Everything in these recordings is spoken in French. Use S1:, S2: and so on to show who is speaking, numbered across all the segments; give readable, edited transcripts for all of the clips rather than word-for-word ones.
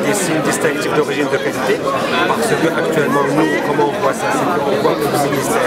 S1: des signes distinctifs d'origine de qualité, parce que actuellement nous, comment on voit ça, c'est qu'on voit que le ministère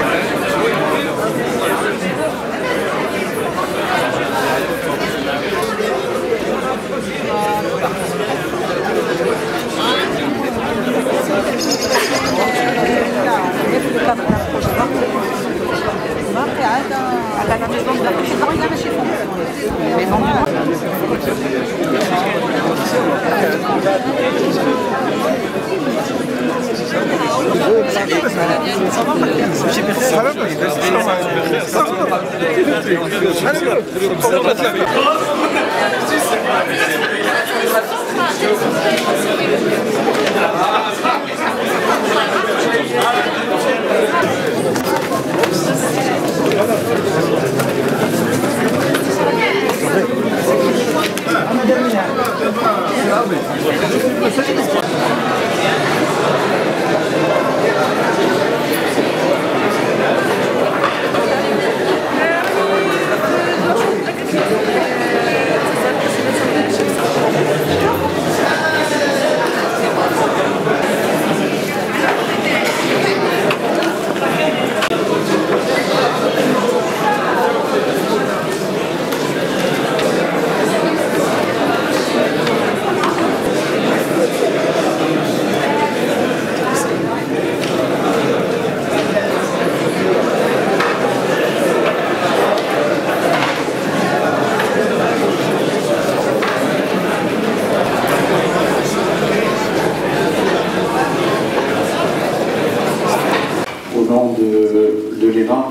S2: de l'ENA,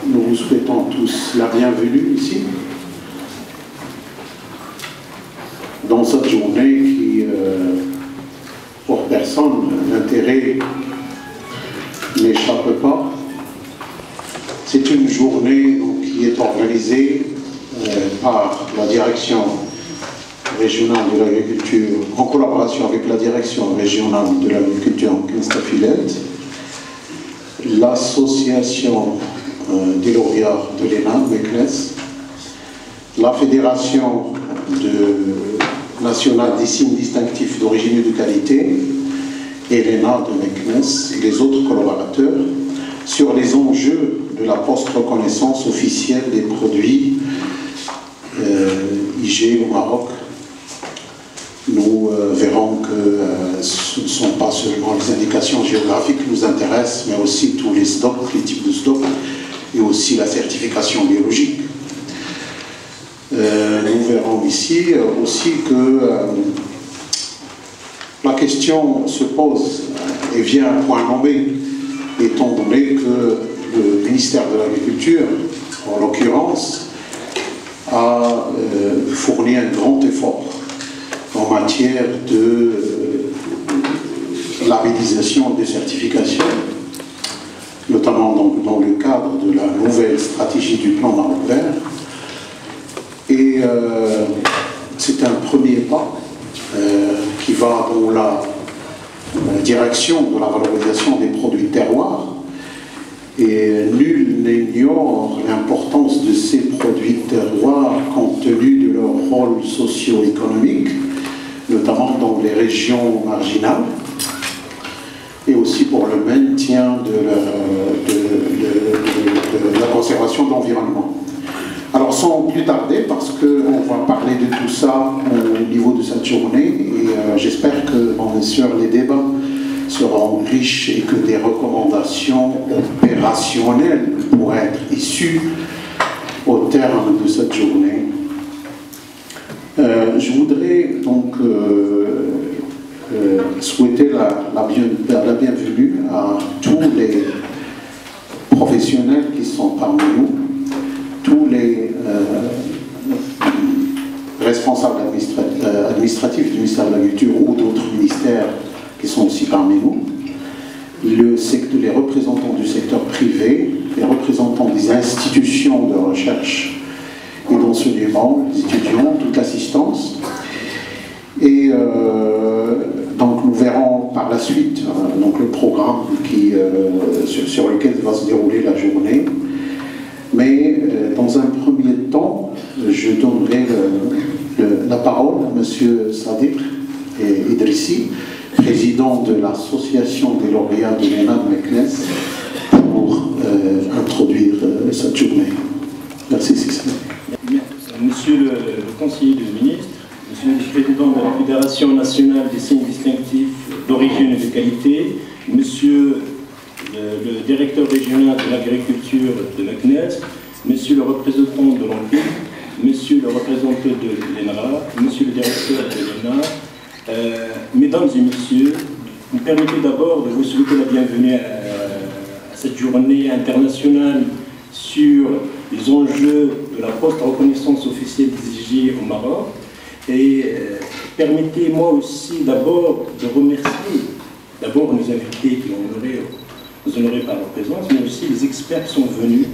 S2: nous vous souhaitons tous la bienvenue ici, dans cette journée qui, pour personne, l'intérêt n'échappe pas. C'est une journée donc, qui est organisée par la direction régionale de l'agriculture, en collaboration avec la direction régionale de l'agriculture en Kinstafilette, l'association des lauréats de l'ENA, Meknes, la fédération nationale des signes distinctifs d'origine et de qualité, et l'ENA de Meknes, et les autres collaborateurs, sur les enjeux de la post-reconnaissance officielle des produits IG au Maroc. Nous verrons que ce ne sont pas seulement les indications géographiques qui nous intéressent, mais aussi tous les stocks, les types de stocks, et aussi la certification biologique. Nous verrons ici aussi que la question se pose et vient à point nommé, étant donné que le ministère de l'Agriculture, en l'occurrence, a fourni un grand effort en matière de labellisation et de certification, notamment dans le cadre de la nouvelle stratégie du plan Maroc vert. Et c'est un premier pas qui va dans la direction de la valorisation des produits terroirs. Et nul n'ignore l'importance de ces produits terroirs compte tenu de leur rôle socio-économique, notamment dans les régions marginales, et aussi pour le maintien de la conservation de l'environnement. Alors sans plus tarder, parce qu'on va parler de tout ça au niveau de cette journée, et j'espère que bien sûr les débats seront riches et que des recommandations opérationnelles pourront être issues au terme de cette journée. Je voudrais donc souhaiter la bienvenue à tous les professionnels qui sont parmi nous, tous les responsables administratifs du ministère de l'Agriculture ou d'autres ministères qui sont aussi parmi nous, les représentants du secteur privé, les représentants des institutions de recherche et d'enseignement, les étudiants, toute l'assistance. Et donc nous verrons par la suite donc le programme sur lequel va se dérouler la journée. Mais dans un premier temps, je donnerai la parole à M. Sadiq Idrissi, président de l'association des lauréats de l'ENA de Meknès, pour introduire cette journée. Merci, Cécile.
S3: Monsieur le conseiller du ministre, Monsieur le président de la Fédération nationale des signes distinctifs d'origine et de qualité, Monsieur le directeur régional de l'agriculture de Meknès, Monsieur le représentant de l'OMPI, Monsieur le représentant de l'ENRA, Monsieur le directeur de l'ENA, Mesdames et Messieurs, vous permettez d'abord de vous souhaiter la bienvenue à cette journée internationale sur les enjeux de la post-reconnaissance officielle des IJ au Maroc. Et permettez-moi aussi d'abord de remercier d'abord nos invités qui ont nous honoré par leur présence, mais aussi les experts qui sont venus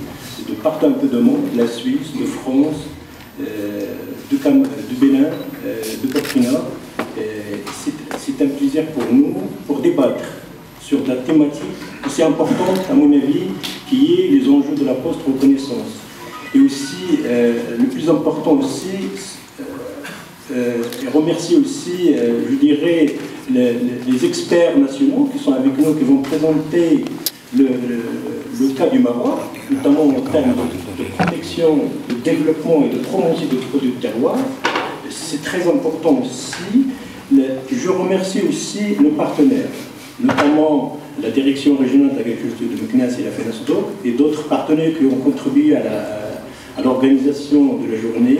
S3: de partout un peu de monde, de la Suisse, de France, du Bénin, de Burkina. C'est un plaisir pour nous, pour débattre sur la thématique aussi importante, à mon avis, qui est les enjeux de la post-reconnaissance. Et aussi, le plus important aussi, remercier aussi, je dirais, les experts nationaux qui sont avec nous, qui vont présenter le cas du Maroc, notamment en termes de protection, de développement et de promotion des produits de terroir. C'est très important aussi. Je remercie aussi nos partenaires, notamment la Direction régionale de l'agriculture de Meknès et la FENASDOC, et d'autres partenaires qui ont contribué à l'organisation de la journée.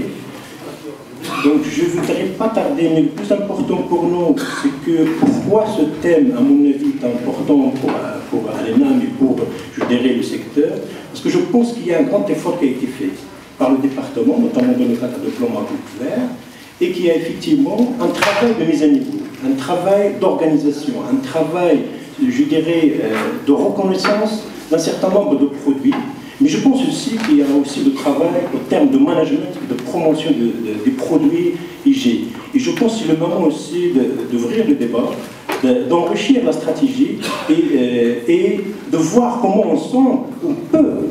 S3: Donc je ne voudrais pas tarder, mais le plus important pour nous, c'est que pourquoi ce thème, à mon avis, est important pour Alena, mais pour, je dirais, le secteur, parce que je pense qu'il y a un grand effort qui a été fait par le département, notamment dans le cadre de plan Maroc Vert, et qu'il y a effectivement un travail de mise à niveau, un travail d'organisation, un travail, je dirais, de reconnaissance d'un certain nombre de produits. Mais je pense aussi qu'il y a aussi le travail au terme de management et de promotion des produits IG. Et je pense que c'est le moment aussi d'ouvrir le débat, d'enrichir la stratégie et de voir comment ensemble on peut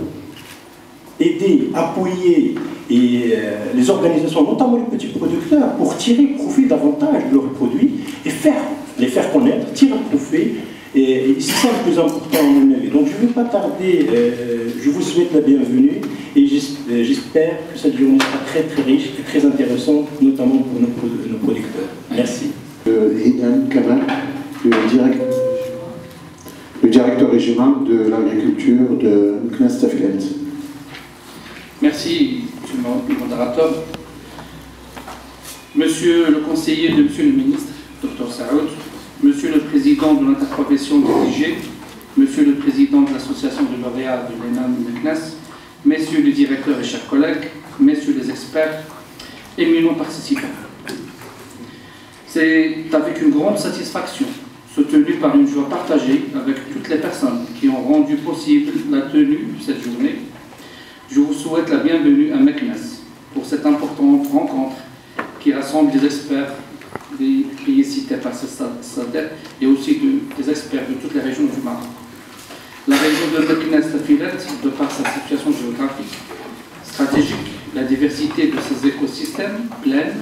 S3: aider, appuyer les organisations, notamment les petits producteurs, pour tirer profit davantage de leurs produits et les faire connaître, tirer profit. Et c'est ça le plus important à mon avis. Donc je ne vais pas tarder, je vous souhaite la bienvenue et j'espère que cette journée sera très très riche et très intéressante, notamment pour nos producteurs. Merci.
S2: Hidan Kamal, le directeur régional de l'agriculture de Meknès Tafilet.
S4: Merci, monsieur le modérateur. Monsieur le conseiller de monsieur le ministre, Dr Saoud, Monsieur le Président de l'interprofession des IG, Monsieur le Président de l'Association de lauréats de l'ENA de Meknès, Messieurs les directeurs et chers collègues, Messieurs les experts, éminents participants. C'est avec une grande satisfaction, soutenue par une joie partagée avec toutes les personnes qui ont rendu possible la tenue de cette journée, je vous souhaite la bienvenue à Meknès pour cette importante rencontre qui rassemble des experts des pays cités par SADER et aussi des experts de toutes les régions du Maroc. La région de Meknès Tafilet, de par sa situation géographique, stratégique, la diversité de ses écosystèmes, plaines,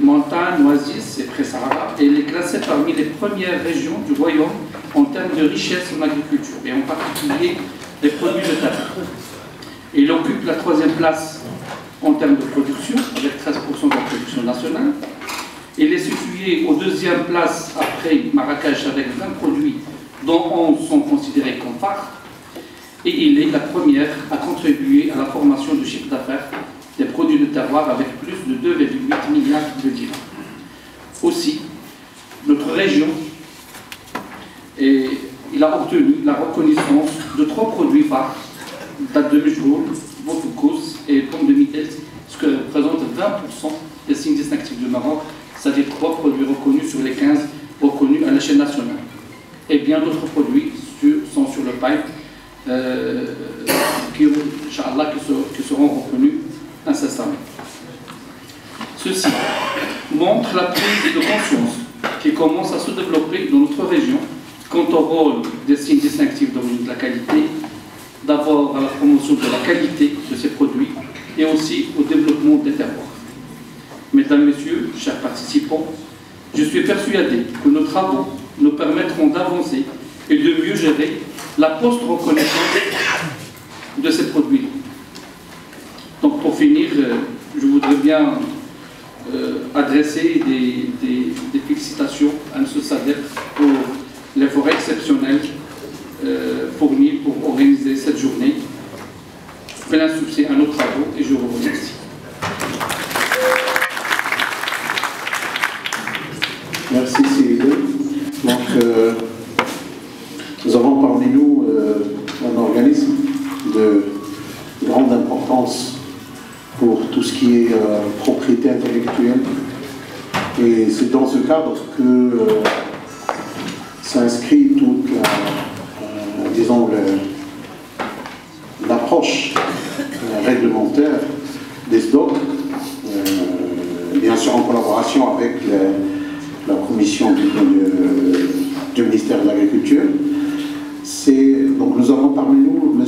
S4: montagnes, oasis et pré-Sahara, elle est classée parmi les premières régions du royaume en termes de richesse en agriculture et en particulier des produits de terre. Elle occupe la 3e place en termes de production, avec 13% de la production nationale. Il est situé aux 2e place après Marrakech avec 20 produits, dont 11 sont considérés comme phares. Et il est la première à contribuer à la formation du chiffre d'affaires des produits de terroir avec plus de 2,8 milliards de dirhams. Aussi, notre région il a obtenu la reconnaissance de 3 produits phares, date de Mejboul, Bofoukous et pomme de Mittel, ce qui représente 20% des signes distinctifs du Maroc, c'est-à-dire 3 produits reconnus sur les 15 reconnus à l'échelle nationale. Et bien d'autres produits sont sur le pipe, qui seront reconnus incessamment. Ceci montre la prise de conscience qui commence à se développer dans notre région quant au rôle des signes distinctifs d'origine de la qualité, d'abord à la promotion de la qualité de ces produits et aussi au développement des terroirs. Mesdames, Messieurs, chers participants, je suis persuadé que nos travaux nous permettront d'avancer et de mieux gérer la post-reconnaissance de ces produits. Donc pour finir, je voudrais bien adresser des félicitations à M. Sadek pour l'effort exceptionnel fourni pour organiser cette journée. Plein succès à nos travaux et je vous remercie.
S2: Merci Cyril. Donc, nous avons parmi nous un organisme de grande importance pour tout ce qui est propriété intellectuelle. Et c'est dans ce cadre que s'inscrit toute disons, l'approche réglementaire des SDOC, bien sûr en collaboration avec la commission du ministère de l'Agriculture. Donc nous avons parmi nous M.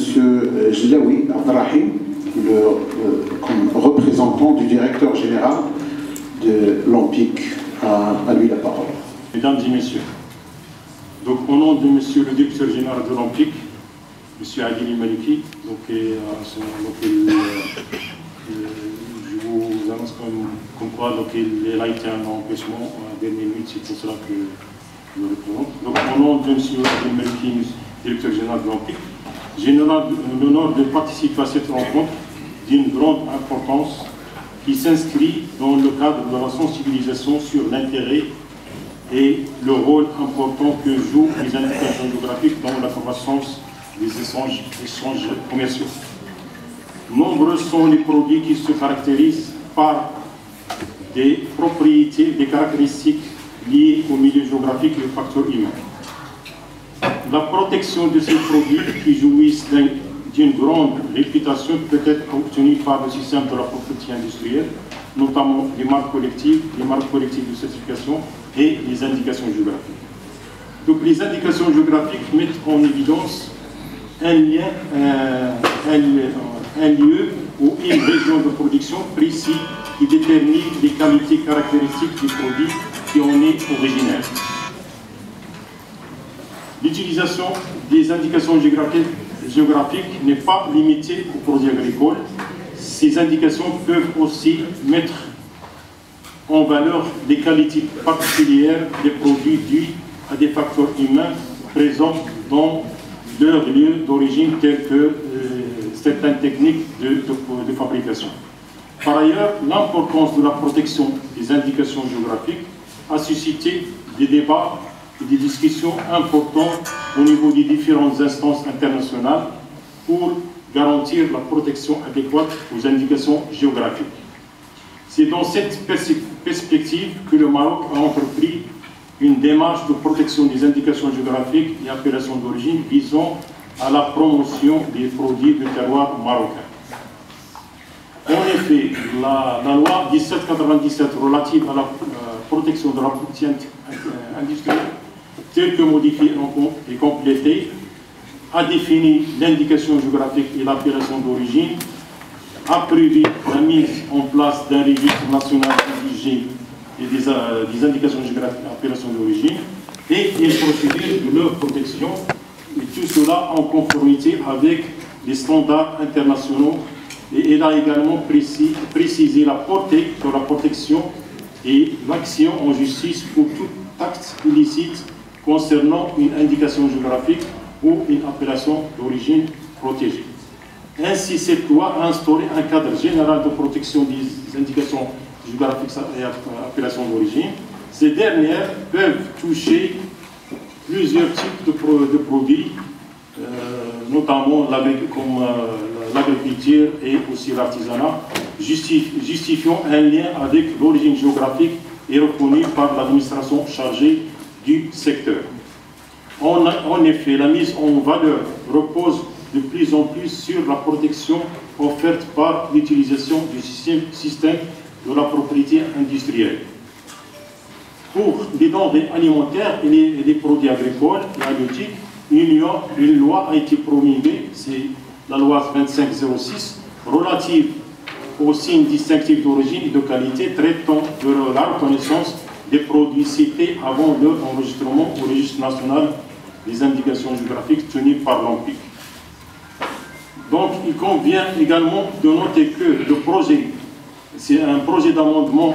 S2: Jlaoui Abdrahim, comme représentant du directeur général de l'OMPIC. À lui la parole.
S5: Mesdames et messieurs, donc au nom de monsieur le directeur général de l'OMPIC, M. Adili Maliki, je vous annonce comme quoi il a été un empêchement à la dernière minute, c'est pour cela que je le représente. Donc au nom de M. Adili Maliki, directeur général de l'OMPIC, j'ai l'honneur de participer à cette rencontre d'une grande importance qui s'inscrit dans le cadre de la sensibilisation sur l'intérêt et le rôle important que jouent les indications géographiques dans la croissance des échanges commerciaux. Nombreux sont les produits qui se caractérisent par des propriétés, des caractéristiques liées au milieu géographique et aux facteurs humains. La protection de ces produits qui jouissent d'une grande réputation peut être obtenue par le système de la propriété industrielle, notamment les marques collectives de certification et les indications géographiques. Donc les indications géographiques mettent en évidence un lieu ou une région de production précis qui détermine les qualités caractéristiques du produit qui en est originaire. L'utilisation des indications géographiques n'est pas limitée aux produits agricoles. Ces indications peuvent aussi mettre en valeur les qualités particulières des produits dus à des facteurs humains présents dans leur lieu d'origine, tels que certaines techniques de fabrication. Par ailleurs, l'importance de la protection des indications géographiques a suscité des débats et des discussions importantes au niveau des différentes instances internationales pour garantir la protection adéquate aux indications géographiques. C'est dans cette perspective que le Maroc a entrepris une démarche de protection des indications géographiques et appellations d'origine visant à la promotion des produits de terroir marocain. En effet, la loi 1797 relative à la protection de la propriété industrielle, telle que modifiée et complétée, a défini l'indication géographique et l'appellation d'origine, a prévu la mise en place d'un registre national obligé et des indications géographiques et appellations d'origine et des procédures de leur protection, et tout cela en conformité avec les standards internationaux. Et elle a également précisé la portée de la protection et l'action en justice pour tout acte illicite concernant une indication géographique ou une appellation d'origine protégée. Ainsi, cette loi a instauré un cadre général de protection des indications géographiques et appellations d'origine. Ces dernières peuvent toucher plusieurs types de produits, notamment comme l'agriculture et aussi l'artisanat, justifiant un lien avec l'origine géographique et reconnue par l'administration chargée du secteur. En effet, la mise en valeur repose de plus en plus sur la protection offerte par l'utilisation du système de la propriété industrielle. Pour les denrées alimentaires et les produits agricoles et halieutiques, une loi a été promulguée, c'est la loi 2506, relative aux signes distinctifs d'origine et de qualité traitant de la reconnaissance des produits cités avant leur enregistrement au registre national des indications géographiques tenues par l'ONPIC. Donc, il convient également de noter que le projet, c'est un projet d'amendement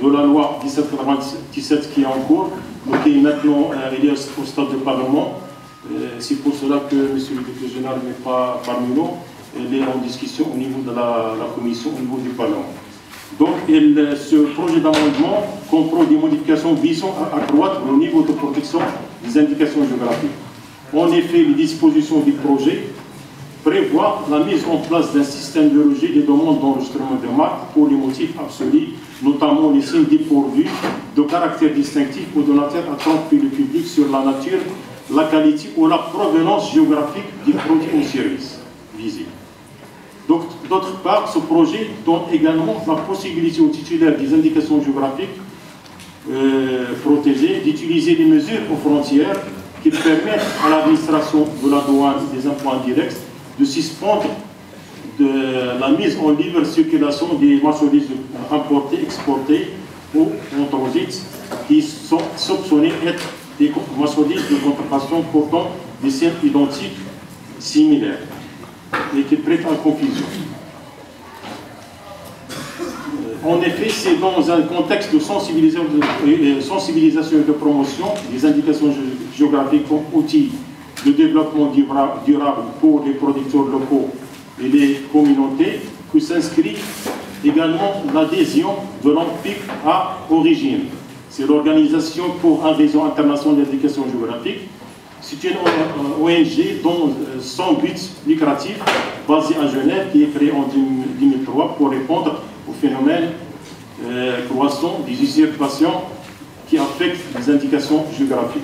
S5: de la loi 1797 qui est en cours, donc qui est maintenant il est au stade de parlement. C'est pour cela que M. le député général n'est pas parmi nous. Il est en discussion au niveau de la commission, au niveau du Parlement. Donc, ce projet d'amendement comprend des modifications visant à accroître le niveau de protection des indications géographiques. En effet, les dispositions du projet prévoient la mise en place d'un système de rejet des demandes d'enregistrement de marques pour les motifs absolus, notamment les signes dépourvus de caractère distinctif ou de nature à tromper le public sur la nature, la qualité ou la provenance géographique du produit ou service visé. Donc, d'autre part, ce projet donne également la possibilité aux titulaires des indications géographiques protégées d'utiliser des mesures aux frontières qui permettent à l'administration de la douane et des impôts indirects de suspendre de la mise en libre circulation des marchandises importées, exportées ou en transit qui sont soupçonnées être des marchandises de contrefaçon portant des signes identiques similaires et qui prêtent à confusion. En effet, c'est dans un contexte de sensibilisation et de promotion des indications géographiques comme outil de développement durable pour les producteurs locaux et les communautés que s'inscrit également l'adhésion de l'ONPIC à Origine. C'est l'Organisation pour un réseau international d'indication géographique. C'est une ONG dont son but lucratif, basé à Genève, qui est créé en 2003 pour répondre au phénomène croissant des usurpations qui affectent les indications géographiques.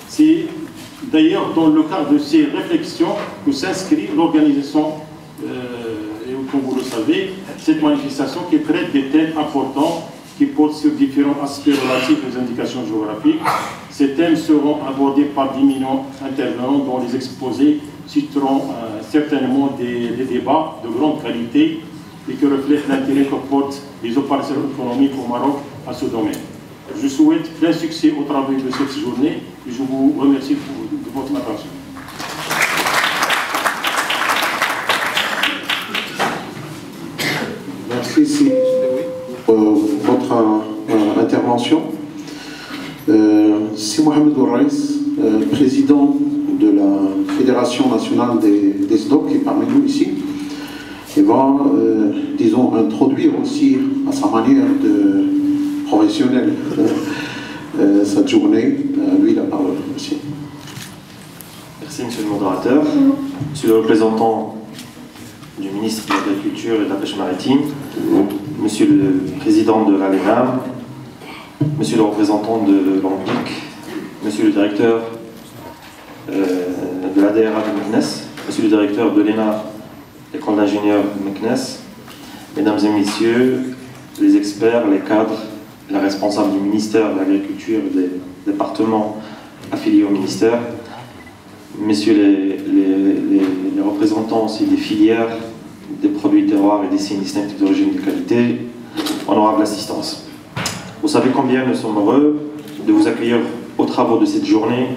S5: C'est d'ailleurs dans le cadre de ces réflexions que s'inscrit l'organisation, et comme vous le savez, cette manifestation qui traite des thèmes importants qui portent sur différents aspects relatifs aux indications géographiques. Ces thèmes seront abordés par d'éminents intervenants dont les exposés citeront certainement des débats de grande qualité et qui reflètent l'intérêt que portent les opérateurs économiques au Maroc à ce domaine. Je souhaite plein succès au travail de cette journée et je vous remercie de votre attention.
S2: Merci pour votre intervention. C'est Mohamed Ouraïs, président de la Fédération nationale des SDOC, qui est parmi nous ici. Il va, disons, introduire aussi à sa manière de professionnelle cette journée. Lui, la parole. Merci.
S6: Merci, monsieur le modérateur. Monsieur le représentant du ministre de l'Agriculture et de la Pêche maritime, monsieur le président de l'ALENAM, monsieur le représentant de l'ONPIC, monsieur le directeur de l'ADRA de Meknes, monsieur le directeur de l'ENA, l'école d'ingénieurs de Meknes, mesdames et messieurs, les experts, les cadres, la responsable du ministère de l'Agriculture et des départements affiliés au ministère, messieurs les représentants aussi des filières, des produits terroirs et des signes distinctifs d'origine et de qualité, honorable assistance. Vous savez combien nous sommes heureux de vous accueillir aux travaux de cette journée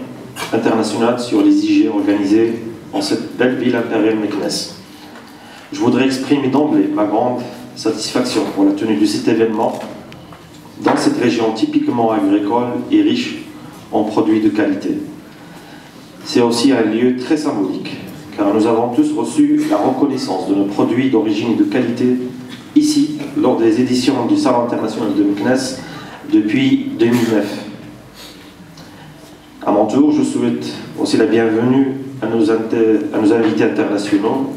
S6: internationale sur les IG organisée en cette belle ville impériale Meknes. Je voudrais exprimer d'emblée ma grande satisfaction pour la tenue de cet événement dans cette région typiquement agricole et riche en produits de qualité. C'est aussi un lieu très symbolique, car nous avons tous reçu la reconnaissance de nos produits d'origine et de qualité ici, lors des éditions du Salon international de Meknes depuis 2009. À mon tour, je souhaite aussi la bienvenue à nos invités internationaux,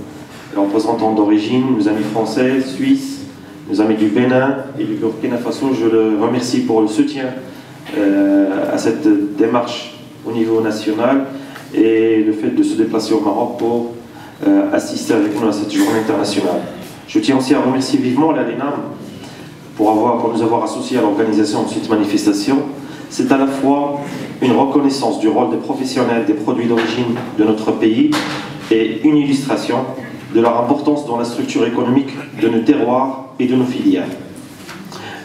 S6: les représentants d'origine, nos amis français, suisses, nos amis du Bénin et du Burkina Faso. Je le remercie pour le soutien à cette démarche au niveau national et le fait de se déplacer au Maroc pour assister avec nous à cette journée internationale. Je tiens aussi à remercier vivement l'ALENAM pour nous avoir associés à l'organisation de cette manifestation. C'est à la fois une reconnaissance du rôle des professionnels des produits d'origine de notre pays et une illustration de leur importance dans la structure économique de nos terroirs et de nos filières.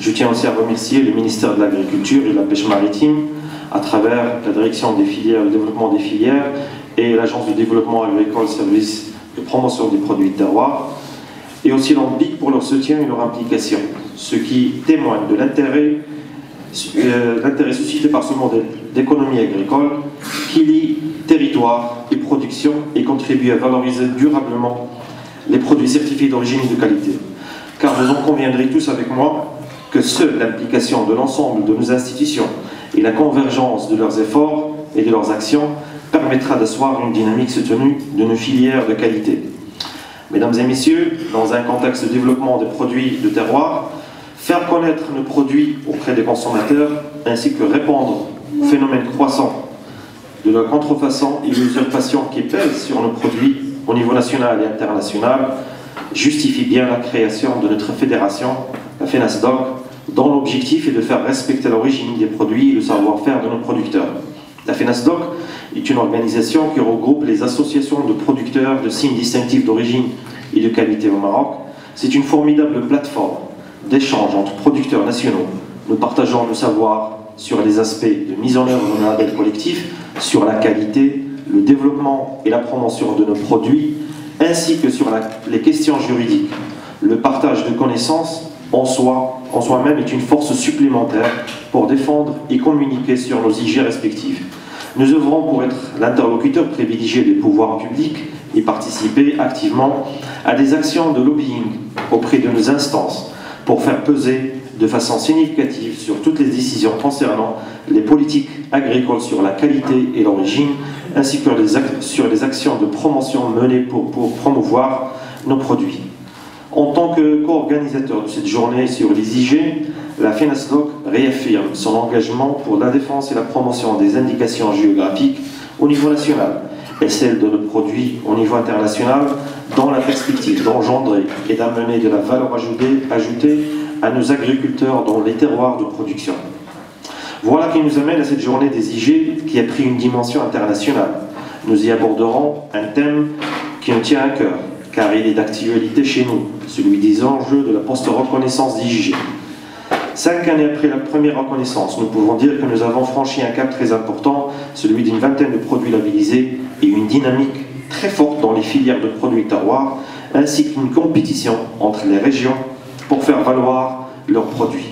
S6: Je tiens aussi à remercier le ministère de l'Agriculture et de la Pêche maritime, à travers la direction des filières, le développement des filières et l'Agence de développement agricole, service de promotion des produits de terroir, et aussi l'ANPIC pour leur soutien et leur implication, ce qui témoigne de l'intérêt suscité par ce modèle d'économie agricole qui lie territoire et production et contribue à valoriser durablement les produits certifiés d'origine et de qualité. Car vous en conviendrez tous avec moi que seule l'implication de l'ensemble de nos institutions et la convergence de leurs efforts et de leurs actions permettra d'asseoir une dynamique soutenue de nos filières de qualité. Mesdames et messieurs, dans un contexte de développement des produits de terroir, faire connaître nos produits auprès des consommateurs ainsi que répondre au phénomène croissant de la contrefaçon et l'usurpation qui pèse sur nos produits au niveau national et international justifie bien la création de notre fédération, la FENASDOC, dont l'objectif est de faire respecter l'origine des produits et le savoir-faire de nos producteurs. La FENASDOC est une organisation qui regroupe les associations de producteurs de signes distinctifs d'origine et de qualité au Maroc. C'est une formidable plateforme d'échange entre producteurs nationaux. Nous partageons nos savoirs sur les aspects de mise en œuvre de nos labels collectifs, sur la qualité, le développement et la promotion de nos produits, ainsi que sur les questions juridiques. Le partage de connaissances en soi-même est une force supplémentaire pour défendre et communiquer sur nos IG respectifs. Nous œuvrons pour être l'interlocuteur privilégié des pouvoirs publics et participer activement à des actions de lobbying auprès de nos instances pour faire peser de façon significative sur toutes les décisions concernant les politiques agricoles sur la qualité et l'origine, ainsi que sur les actions de promotion menées pour promouvoir nos produits. En tant que co-organisateur de cette journée sur les IG, la FENASDOC réaffirme son engagement pour la défense et la promotion des indications géographiques au niveau national et celle de nos produits au niveau international dans la perspective d'engendrer et d'amener de la valeur ajoutée à nos agriculteurs dans les terroirs de production. Voilà qui nous amène à cette journée des IG qui a pris une dimension internationale. Nous y aborderons un thème qui nous tient à cœur, car il est d'actualité chez nous, celui des enjeux de la post-reconnaissance d'IG. 5 années après la première reconnaissance, nous pouvons dire que nous avons franchi un cap très important, celui d'une vingtaine de produits labellisés et une dynamique très forte dans les filières de produits terroirs, ainsi qu'une compétition entre les régions pour faire valoir leurs produits.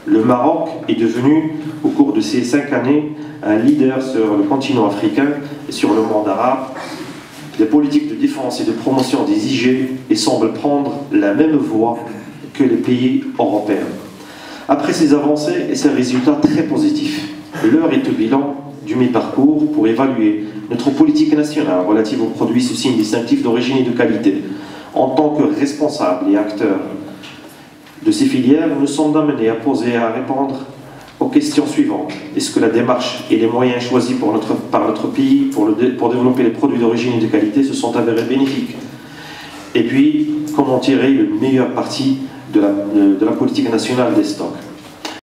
S6: Le Maroc est devenu, au cours de ces 5 années, un leader sur le continent africain et sur le monde arabe des politiques de défense et de promotion des IG et semble prendre la même voie que les pays européens. Après ces avancées et ces résultats très positifs, l'heure est au bilan du mi-parcours pour évaluer notre politique nationale relative aux produits sous signes distinctifs d'origine et de qualité. En tant que responsables et acteurs de ces filières, nous sommes amenés à poser et à répondre aux questions suivantes. Est-ce que la démarche et les moyens choisis par notre pays pour développer les produits d'origine et de qualité se sont avérés bénéfiques? Et puis, comment tirer le meilleur parti de la politique nationale des stocks?